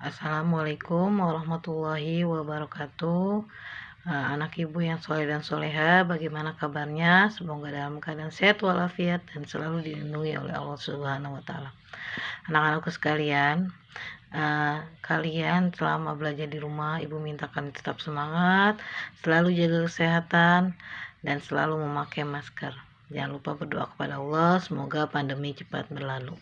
Assalamualaikum warahmatullahi wabarakatuh. Anak ibu yang soleh dan soleha, bagaimana kabarnya? Semoga dalam keadaan sehat walafiat dan selalu dilindungi oleh Allah Subhanahu wa Ta'ala. Anak-anakku sekalian, kalian selama belajar di rumah, ibu minta kalian tetap semangat, selalu jaga kesehatan, dan selalu memakai masker. Jangan lupa berdoa kepada Allah, semoga pandemi cepat berlalu.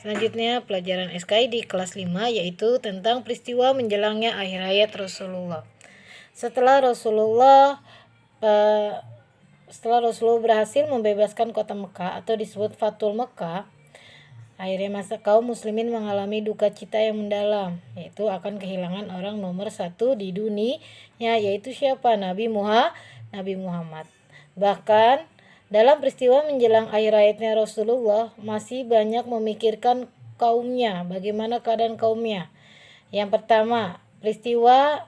Selanjutnya pelajaran SKI di kelas 5 yaitu tentang peristiwa menjelangnya akhir hayat Rasulullah. Setelah Rasulullah berhasil membebaskan kota Mekah atau disebut Fathul Mekah, akhirnya masa kaum muslimin mengalami duka cita yang mendalam, yaitu akan kehilangan orang nomor 1 di dunia, yaitu siapa? Nabi Muhammad. Bahkan dalam peristiwa menjelang akhir hayatnya Rasulullah, masih banyak memikirkan kaumnya, bagaimana keadaan kaumnya. Yang pertama, peristiwa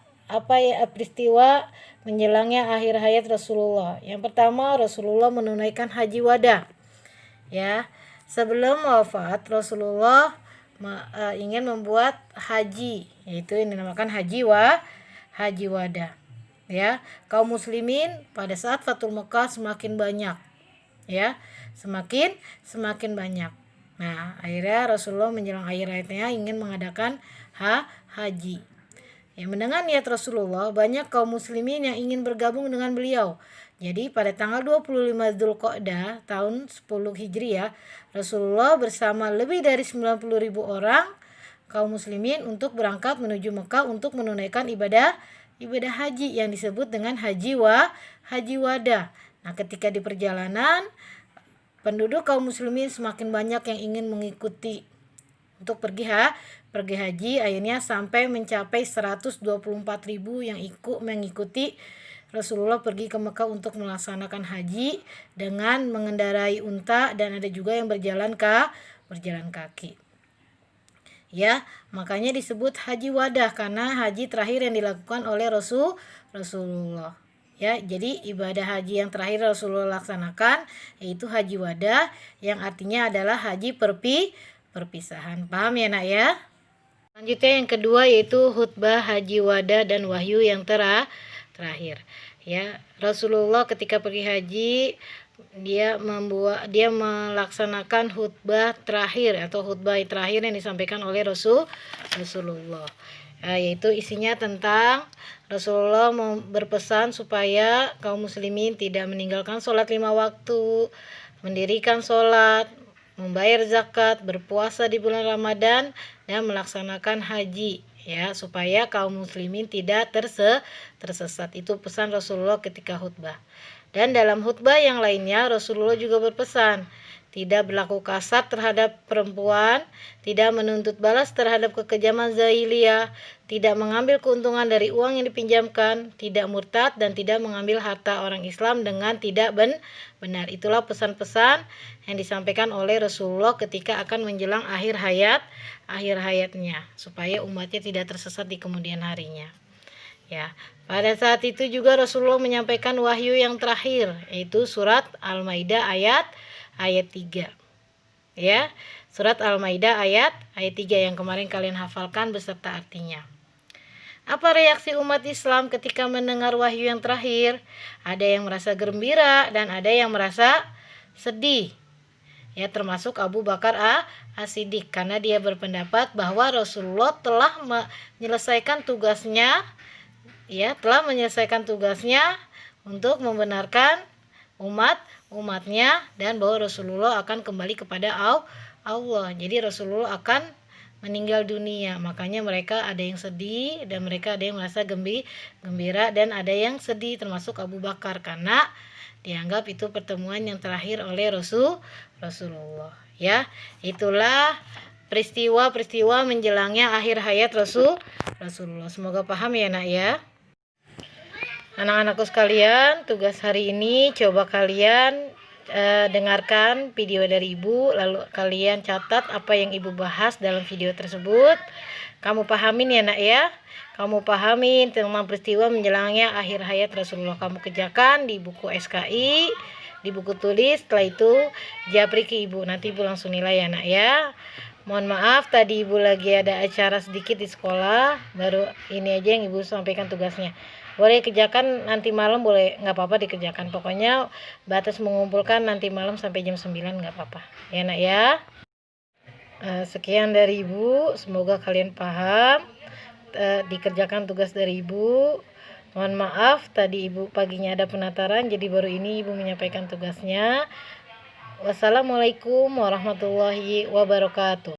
menjelangnya akhir hayat Rasulullah. Yang pertama, Rasulullah menunaikan haji wada. Ya, sebelum wafat Rasulullah ingin membuat haji, yaitu yang dinamakan haji wada. Ya, kaum muslimin pada saat Fathul Mekah semakin banyak. Ya, semakin banyak. Nah, akhirnya Rasulullah menjelang akhir hayatnya ingin mengadakan haji. Ya, mendengar niat Rasulullah, banyak kaum muslimin yang ingin bergabung dengan beliau. Jadi pada tanggal 25 Dzulqa'dah tahun 10 Hijriah, Rasulullah bersama lebih dari 90.000 orang kaum muslimin untuk berangkat menuju Mekah untuk menunaikan ibadah haji yang disebut dengan haji wada. Nah, ketika di perjalanan, penduduk kaum muslimin semakin banyak yang ingin mengikuti untuk pergi haji, akhirnya sampai mencapai 124.000 yang mengikuti Rasulullah pergi ke Mekah untuk melaksanakan haji dengan mengendarai unta, dan ada juga yang berjalan kaki. Ya, makanya disebut haji wadah karena haji terakhir yang dilakukan oleh Rasulullah. Ya, jadi ibadah haji yang terakhir Rasulullah laksanakan yaitu haji wada, yang artinya adalah haji perpisahan. Paham ya, Nak ya? Selanjutnya yang kedua yaitu khutbah haji wada dan wahyu yang terakhir. Ya, Rasulullah ketika pergi haji dia melaksanakan khutbah terakhir atau khutbah terakhir yang disampaikan oleh Rasulullah. Yaitu isinya tentang Rasulullah berpesan supaya kaum muslimin tidak meninggalkan sholat 5 waktu, mendirikan sholat, membayar zakat, berpuasa di bulan Ramadan, dan melaksanakan haji, ya, supaya kaum muslimin tidak tersesat. Itu pesan Rasulullah ketika khutbah. Dan dalam khutbah yang lainnya Rasulullah juga berpesan tidak berlaku kasar terhadap perempuan, tidak menuntut balas terhadap kekejaman zahiliyah, tidak mengambil keuntungan dari uang yang dipinjamkan, tidak murtad, dan tidak mengambil harta orang Islam dengan tidak benar. Itulah pesan-pesan yang disampaikan oleh Rasulullah ketika akan menjelang akhir hayatnya, supaya umatnya tidak tersesat di kemudian harinya. Ya, pada saat itu juga Rasulullah menyampaikan wahyu yang terakhir, yaitu surat Al-Maidah ayat 3. Ya, surat Al-Maidah ayat 3 yang kemarin kalian hafalkan beserta artinya. Apa reaksi umat Islam ketika mendengar wahyu yang terakhir? Ada yang merasa gembira dan ada yang merasa sedih. Ya, termasuk Abu Bakar As-Siddiq, karena dia berpendapat bahwa Rasulullah telah menyelesaikan tugasnya untuk membenarkan umatnya, dan bahwa Rasulullah akan kembali kepada Allah. Jadi Rasulullah akan meninggal dunia. Makanya mereka ada yang sedih dan mereka ada yang merasa gembira dan ada yang sedih, termasuk Abu Bakar, karena dianggap itu pertemuan yang terakhir oleh Rasulullah. Ya, itulah peristiwa menjelangnya akhir hayat Rasulullah. Semoga paham ya, Nak ya. Anak-anakku sekalian, tugas hari ini coba kalian dengarkan video dari Ibu, lalu kalian catat apa yang Ibu bahas dalam video tersebut. Kamu pahamin ya, Nak ya. Kamu pahamin tentang peristiwa menjelangnya akhir hayat Rasulullah. Kamu kerjakan di buku SKI, di buku tulis. Setelah itu japri ke Ibu. Nanti Ibu langsung nilai ya, Nak ya. Mohon maaf tadi ibu lagi ada acara sedikit di sekolah, baru ini aja yang ibu sampaikan tugasnya. Boleh kerjakan nanti malam, boleh, nggak apa-apa dikerjakan, pokoknya batas mengumpulkan nanti malam sampai jam 9 nggak apa-apa ya nak ya. Sekian dari ibu, semoga kalian paham. Dikerjakan tugas dari ibu. Mohon maaf tadi ibu paginya ada penataran, jadi baru ini ibu menyampaikan tugasnya. Wassalamualaikum warahmatullahi wabarakatuh.